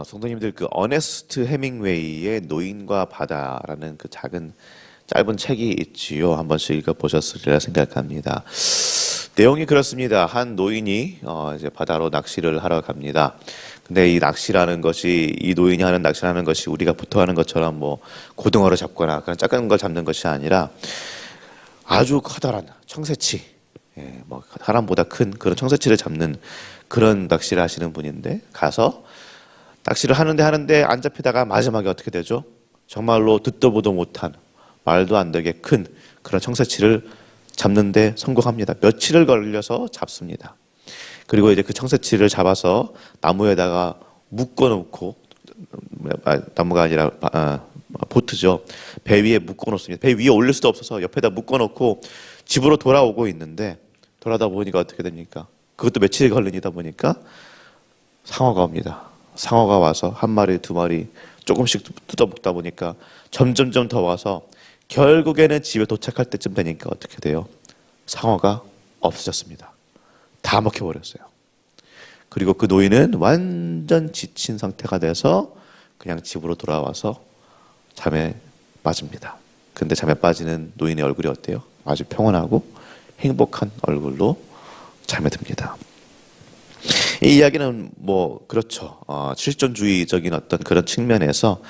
성도님들 그 어네스트 해밍웨이의 노인과 바다라는 그 작은 짧은 책이 있지요. 한 번씩 읽어보셨으리라 생각합니다. 내용이 그렇습니다. 한 노인이 이제 바다로 낚시를 하러 갑니다. 근데 이 낚시라는 것이, 이 노인이 하는 낚시라는 것이 우리가 보통 하는 것처럼 뭐 고등어를 잡거나 그런 작은 걸 잡는 것이 아니라 아주 커다란 청새치, 뭐 사람보다 큰 그런 청새치를 잡는 그런 낚시를 하시는 분인데, 가서 낚시를 하는데 안 잡히다가 마지막에 어떻게 되죠? 정말로 듣도 보도 못한, 말도 안 되게 큰 그런 청새치를 잡는데 성공합니다. 며칠을 걸려서 잡습니다. 그리고 이제 그 청새치를 잡아서 나무에다가 묶어놓고, 나무가 아니라 보트죠. 배 위에 묶어놓습니다. 배 위에 올릴 수도 없어서 옆에다 묶어놓고 집으로 돌아오고 있는데, 돌아다 보니까 어떻게 됩니까? 그것도 며칠이 걸리다 보니까 상어가 옵니다. 상어가 와서 한 마리, 두 마리 조금씩 뜯어먹다 보니까 점점점 더 와서 결국에는 집에 도착할 때쯤 되니까 어떻게 돼요? 상어가 없어졌습니다. 다 먹혀버렸어요. 그리고 그 노인은 완전 지친 상태가 돼서 그냥 집으로 돌아와서 잠에 빠집니다. 근데 잠에 빠지는 노인의 얼굴이 어때요? 아주 평온하고 행복한 얼굴로 잠에 듭니다. 이 이야기는 뭐 그렇죠. 실존주의적인 어떤 그런 측면에서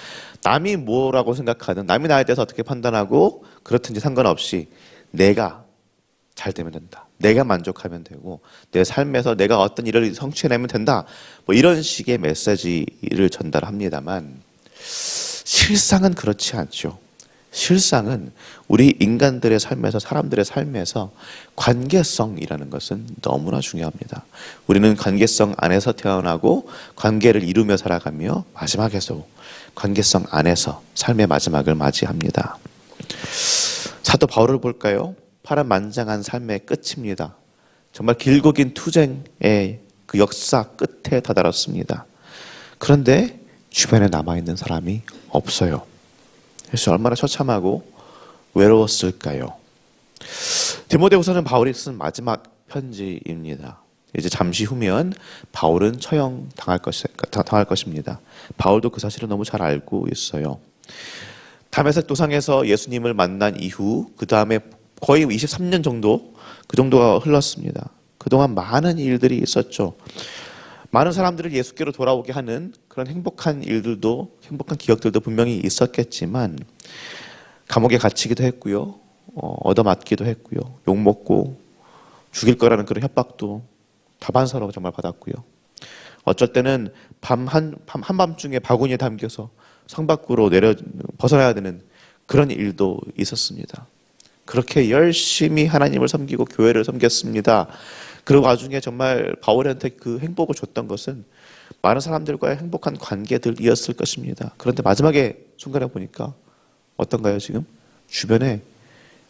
남이 뭐라고 생각하든, 남이 나에 대해서 어떻게 판단하고 그렇든지 상관없이 내가 잘 되면 된다, 내가 만족하면 되고, 내 삶에서 내가 어떤 일을 성취해내면 된다, 뭐 이런 식의 메시지를 전달합니다만, 실상은 그렇지 않죠. 실상은 우리 인간들의 삶에서, 사람들의 삶에서 관계성이라는 것은 너무나 중요합니다. 우리는 관계성 안에서 태어나고 관계를 이루며 살아가며 마지막에서 관계성 안에서 삶의 마지막을 맞이합니다. 사도 바울을 볼까요? 파란만장한 삶의 끝입니다. 정말 길고 긴 투쟁의 그 역사 끝에 다다랐습니다. 그런데 주변에 남아있는 사람이 없어요. 그래서 얼마나 처참하고 외로웠을까요? 디모데후서는 바울이 쓴 마지막 편지입니다. 이제 잠시 후면 바울은 처형당할 것입니다. 바울도 그 사실을 너무 잘 알고 있어요. 다메섹 도상에서 예수님을 만난 이후 그 다음에 거의 23년 정도, 그 정도가 흘렀습니다. 그동안 많은 일들이 있었죠. 많은 사람들을 예수께로 돌아오게 하는 그런 행복한 일들도, 행복한 기억들도 분명히 있었겠지만, 감옥에 gat히기도 했고요, 얻어맞기도 했고요, 욕먹고 죽일 거라는 그런 협박도 다반사로 정말 받았고요. 어쩔 때는 한밤중에 바구니에 담겨서 성 밖으로 벗어나야 되는 그런 일도 있었습니다. 그렇게 열심히 하나님을 섬기고 교회를 섬겼습니다. 그리고 나중에 정말 바울한테 그 행복을 줬던 것은 많은 사람들과의 행복한 관계들이었을 것입니다. 그런데 마지막에 순간에 보니까 어떤가요? 지금 주변에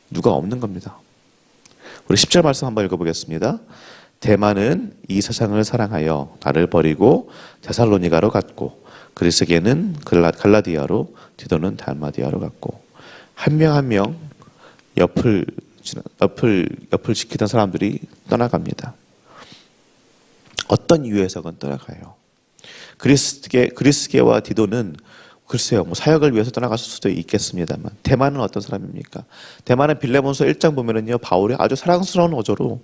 누가 없는 겁니다. 우리 10절 말씀 한번 읽어보겠습니다. 데마는 이 세상을 사랑하여 나를 버리고 데살로니가로 갔고, 그리스게는 갈라디아로, 디도는 달마디아로 갔고, 한 명 한 명 옆을 지키던 사람들이 떠나갑니다. 어떤 이유에서건 떠나가요. 그리스게와 디도는 글쎄요, 뭐 사역을 위해서 떠나갔을 수도 있겠습니다만, 데마는 어떤 사람입니까? 데마는 빌레몬서 1장 보면은요, 바울의 아주 사랑스러운 어조로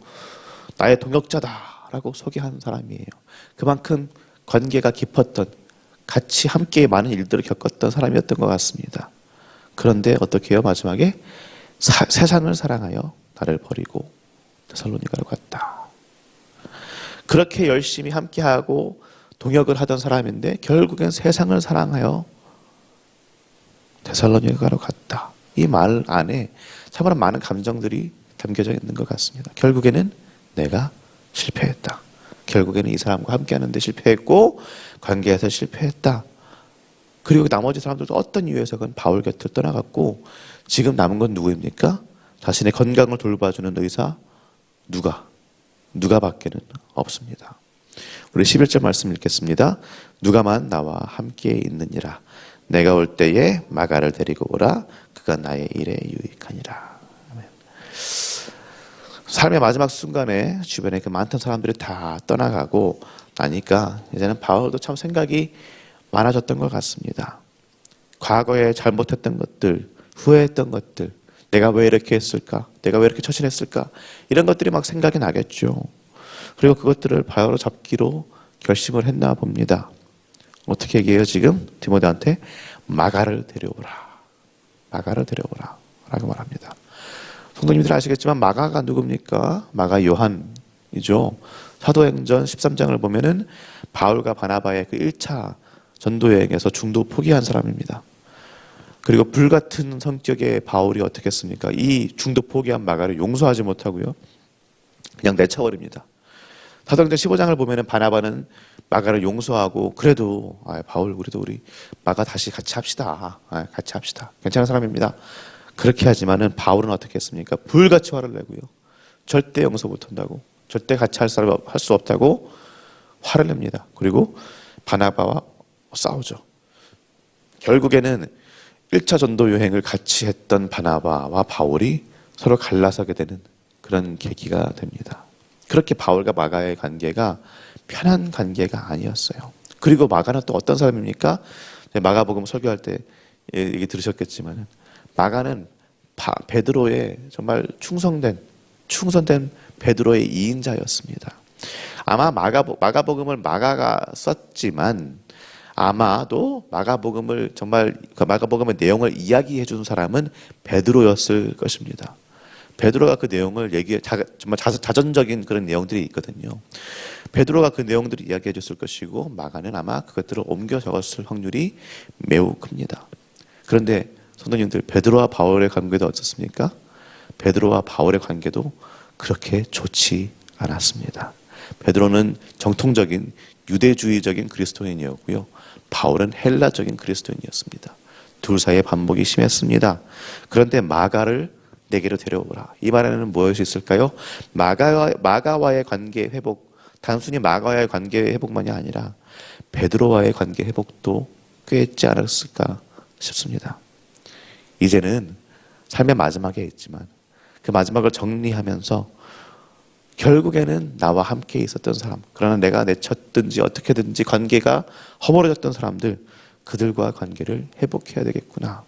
나의 동역자다라고 소개하는 사람이에요. 그만큼 관계가 깊었던, 같이 함께 많은 일들을 겪었던 사람이었던 것 같습니다. 그런데 어떻게 해요? 마지막에 세상을 사랑하여 나를 버리고 데살로니가로 갔다. 그렇게 열심히 함께하고 동역을 하던 사람인데 결국엔 세상을 사랑하여 데살로니가로 갔다. 이 말 안에 참으로 많은 감정들이 담겨져 있는 것 같습니다. 결국에는 내가 실패했다. 결국에는 이 사람과 함께하는데 실패했고 관계에서 실패했다. 그리고 나머지 사람들도 어떤 이유에서건 바울 곁을 떠나갔고, 지금 남은 건 누구입니까? 자신의 건강을 돌봐주는 의사 누가 밖에는 없습니다. 우리 11절 말씀 읽겠습니다. 누가만 나와 함께 있느니라. 내가 올 때에 마가를 데리고 오라. 그가 나의 일에 유익하니라. 아멘. 삶의 마지막 순간에 주변에 그 많던 사람들이 다 떠나가고 나니까 이제는 바울도 참 생각이 많아졌던 것 같습니다. 과거에 잘못했던 것들, 후회했던 것들, 내가 왜 이렇게 했을까? 내가 왜 이렇게 처신했을까? 이런 것들이 막 생각이 나겠죠. 그리고 그것들을 바로 잡기로 결심을 했나 봅니다. 어떻게 얘기해요 지금? 디모데한테 마가를 데려오라. 마가를 데려오라 라고 말합니다. 성도님들 아시겠지만 마가가 누굽니까? 마가 요한이죠. 사도행전 13장을 보면은 바울과 바나바의 그 1차 전도여행에서 중도 포기한 사람입니다. 그리고 불같은 성격의 바울이 어떻게 했습니까? 이 중도 포기한 마가를 용서하지 못하고요. 그냥 내쳐버립니다. 사도행전 15장을 보면은 바나바는 마가를 용서하고 그래도 바울 그래도 우리 마가 다시 같이 합시다. 같이 합시다. 괜찮은 사람입니다. 그렇게 하지만은 바울은 어떻게 했습니까? 불같이 화를 내고요. 절대 용서 못한다고, 절대 같이 할 수 없다고 화를 냅니다. 그리고 바나바와 싸우죠. 결국에는 1차 전도 여행을 같이 했던 바나바와 바울이 서로 갈라서게 되는 그런 계기가 됩니다. 그렇게 바울과 마가의 관계가 편한 관계가 아니었어요. 그리고 마가는 또 어떤 사람입니까? 마가복음 설교할 때 얘기 들으셨겠지만 마가는 베드로의 정말 충성된 베드로의 2인자였습니다. 아마 마가복음을 마가가 썼지만 아마도 마가복음을 정말 그 마가복음의 내용을 이야기해 준 사람은 베드로였을 것입니다. 베드로가 그 내용을 정말 자전적인 그런 내용들이 있거든요. 베드로가 그 내용들을 이야기해 줬을 것이고 마가는 아마 그것들을 옮겨 적었을 확률이 매우 큽니다. 그런데 성도님들, 베드로와 바울의 관계도 어떻습니까? 베드로와 바울의 관계도 그렇게 좋지 않았습니다. 베드로는 정통적인 유대주의적인 그리스도인이었고요. 바울은 헬라적인 그리스도인이었습니다. 둘 사이의 반목이 심했습니다. 그런데 마가를 내게로 데려오라. 이 말에는 무엇이 있을까요? 마가와의 관계 회복, 단순히 마가와의 관계 회복만이 아니라 베드로와의 관계 회복도 꽤 있지 않았을까 싶습니다. 이제는 삶의 마지막에 있지만 그 마지막을 정리하면서 결국에는 나와 함께 있었던 사람, 그러나 내가 내쳤든지 어떻게든지 관계가 허물어졌던 사람들, 그들과 관계를 회복해야 되겠구나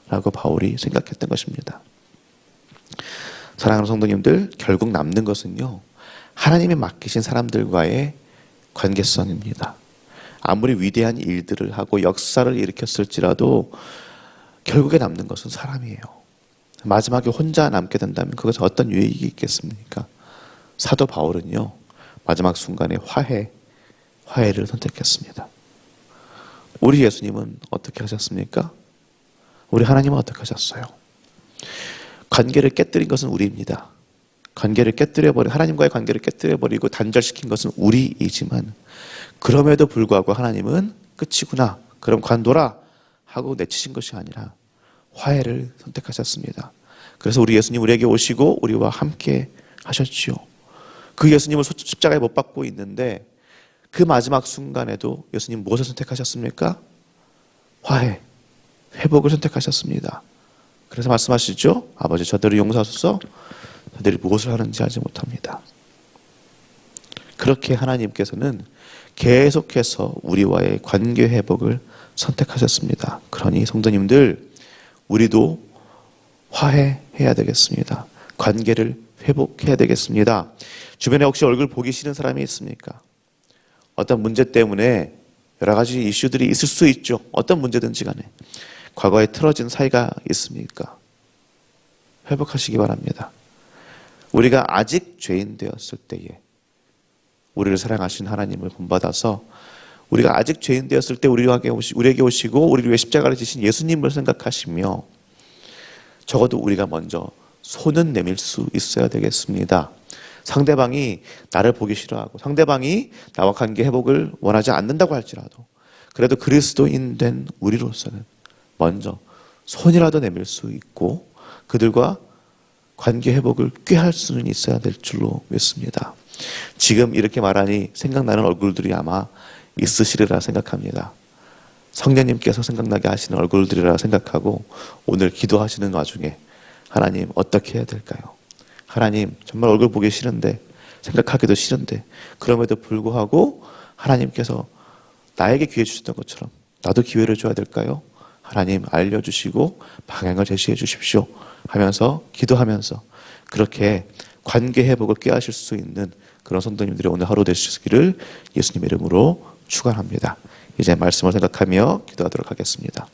라고 바울이 생각했던 것입니다. 사랑하는 성도님들, 결국 남는 것은요, 하나님이 맡기신 사람들과의 관계성입니다. 아무리 위대한 일들을 하고 역사를 일으켰을지라도 결국에 남는 것은 사람이에요. 마지막에 혼자 남게 된다면 그것은 어떤 유익이 있겠습니까? 사도 바울은요, 마지막 순간에 화해를 선택했습니다. 우리 예수님은 어떻게 하셨습니까? 우리 하나님은 어떻게 하셨어요? 관계를 깨뜨린 것은 우리입니다. 하나님과의 관계를 깨뜨려버리고 단절시킨 것은 우리이지만 그럼에도 불구하고 하나님은 끝이구나, 그럼 관둬라 하고 내치신 것이 아니라 화해를 선택하셨습니다. 그래서 우리 예수님 우리에게 오시고 우리와 함께 하셨지요. 그 예수님을 십자가에 못 박고 있는데 그 마지막 순간에도 예수님 무엇을 선택하셨습니까? 화해, 회복을 선택하셨습니다. 그래서 말씀하시죠. 아버지, 저들을 용서하소서. 저들이 무엇을 하는지 알지 못합니다. 그렇게 하나님께서는 계속해서 우리와의 관계 회복을 선택하셨습니다. 그러니 성도님들, 우리도 화해해야 되겠습니다. 관계를 회복해야 되겠습니다. 주변에 혹시 얼굴 보기 싫은 사람이 있습니까? 어떤 문제 때문에 여러 가지 이슈들이 있을 수 있죠. 어떤 문제든지 간에. 과거에 틀어진 사이가 있습니까? 회복하시기 바랍니다. 우리가 아직 죄인 되었을 때에 우리를 사랑하신 하나님을 본받아서 우리가 아직 죄인 되었을 때 우리에게 오시고 우리를 위해 십자가를 지신 예수님을 생각하시며 적어도 우리가 먼저 손은 내밀 수 있어야 되겠습니다. 상대방이 나를 보기 싫어하고 상대방이 나와 관계 회복을 원하지 않는다고 할지라도 그래도 그리스도인 된 우리로서는 먼저 손이라도 내밀 수 있고 그들과 관계 회복을 꾀할 수는 있어야 될 줄로 믿습니다. 지금 이렇게 말하니 생각나는 얼굴들이 아마 있으시리라 생각합니다. 성령님께서 생각나게 하시는 얼굴들이라 생각하고 오늘 기도하시는 와중에 하나님 어떻게 해야 될까요? 하나님 정말 얼굴 보기 싫은데 생각하기도 싫은데 그럼에도 불구하고 하나님께서 나에게 기회 주셨던 것처럼 나도 기회를 줘야 될까요? 하나님 알려주시고 방향을 제시해 주십시오 하면서 기도하면서 그렇게 관계 회복을 꾀하실 수 있는 그런 성도님들의 오늘 하루 되시기를 예수님의 이름으로 축원합니다. 이제 말씀을 생각하며 기도하도록 하겠습니다.